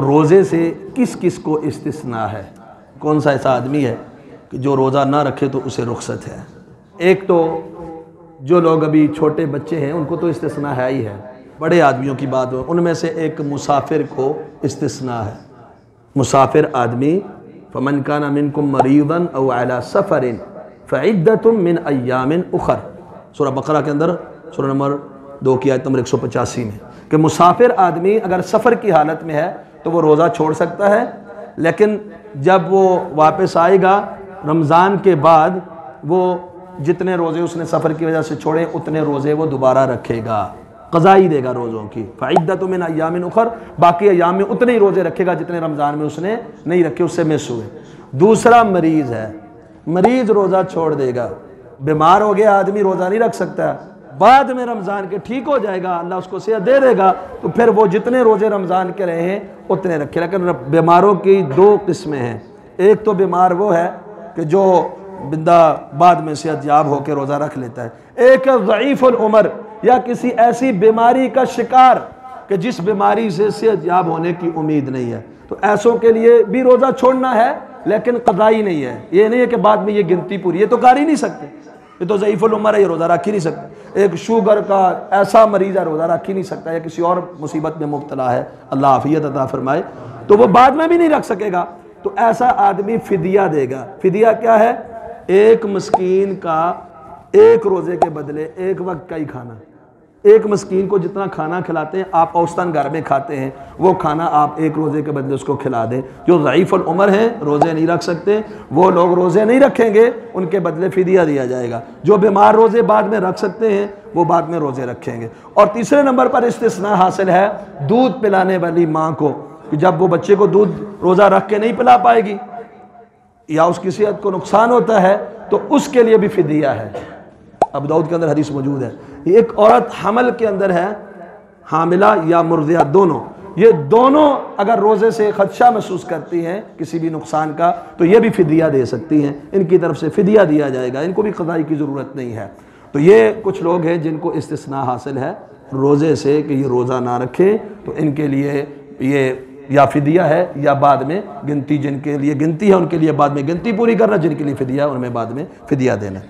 रोज़े से किस किस को इस्तिस्ना है, कौन सा ऐसा आदमी है कि जो रोज़ा ना रखे तो उसे रुख्सत है। एक तो जो लोग अभी छोटे बच्चे हैं उनको तो इस्तिस्ना है ही है, बड़े आदमियों की बात हो, उनमें से एक मुसाफिर को इस्तिस्ना है। मुसाफिर आदमी फ़मन काना मिनकुम मरीदन औ अला सफ़रिन फ़इद्दतुम मिन अय्यामिन उखर, सूरह बकरा के अंदर सूरह नंबर 2 की आयत नंबर 185 में, कि मुसाफिर आदमी अगर सफ़र की हालत में है तो वो रोज़ा छोड़ सकता है, लेकिन जब वो वापस आएगा रमज़ान के बाद वो जितने रोज़े उसने सफ़र की वजह से छोड़े उतने रोज़े वो दोबारा रखेगा, क़ज़ा ही देगा रोज़ों की। फ़इद्दतुम मिन अय्यामिन उखर, बाकी अय्याम में उतने ही रोज़े रखेगा जितने रमज़ान में उसने नहीं रखे, उससे मिस हुए। दूसरा मरीज़ है, मरीज़ रोज़ा छोड़ देगा, बीमार हो गया आदमी रोज़ा नहीं रख सकता, बाद में रमज़ान के ठीक हो जाएगा, अल्लाह उसको सेहत दे देगा, तो फिर वो जितने रोज़े रमज़ान के रहे हैं उतने रखे। लेकिन बीमारों की 2 किस्में हैं, एक तो बीमार वो है कि जो बिंदा बाद में सेहत याब होकर रोज़ा रख लेता है, एक ज़ईफ़ुल उम्र या किसी ऐसी बीमारी का शिकार कि जिस बीमारी से सेहत याब होने की उम्मीद नहीं है, तो ऐसों के लिए भी रोज़ा छोड़ना है लेकिन क़ज़ाई नहीं है। ये नहीं है कि बाद में ये गिनती पूरी, ये तो कर ही नहीं सकते, ये तो ज़ईफ़ुल उम्र है, ये रोज़ा रख ही नहीं सकते। एक शुगर का ऐसा मरीज़ है रोज़ा रख ही नहीं सकता, या किसी और मुसीबत में मुब्तला है, अल्लाह आफ़ियत अता फरमाए, तो वो बाद में भी नहीं रख सकेगा, तो ऐसा आदमी फ़िदिया देगा। फ़िदिया क्या है? एक मस्कीन का एक रोज़े के बदले एक वक्त का ही खाना। एक मस्कीन को जितना खाना खिलाते हैं आप औसतन घर में खाते हैं, वो खाना आप एक रोज़े के बदले उसको खिला दें। जो ज़ईफ़ुल उम्र हैं, रोज़े नहीं रख सकते, वो लोग रोज़े नहीं रखेंगे, उनके बदले फ़िदिया दिया जाएगा। जो बीमार रोज़े बाद में रख सकते हैं वो बाद में रोज़े रखेंगे। और तीसरे नंबर पर इस्तिस्ना हासिल है दूध पिलाने वाली माँ को, कि जब वो बच्चे को दूध रोज़ा रख के नहीं पिला पाएगी या उसकी सेहत को नुकसान होता है तो उसके लिए भी फ़िदिया है। अबू दाऊद के अंदर हदीस मौजूद है, एक औरत हमल के अंदर है, हामिला या मुर्दिया दोनों, ये दोनों अगर रोज़े से खदशा महसूस करती हैं किसी भी नुकसान का तो ये भी फ़िदिया दे सकती हैं, इनकी तरफ से फ़िदिया दिया जाएगा, इनको भी क़ज़ाई की ज़रूरत नहीं है। तो ये कुछ लोग हैं जिनको इस्तिस्ना हासिल है रोज़े से कि ये रोज़ा ना रखें, तो इनके लिए ये या फ़िदिया है या बाद में गिनती, जिनके लिए गिनती है उनके लिए बाद में गिनती पूरी करना, जिनके लिए फ़िदिया है उनमें बाद में फ़िदिया देना।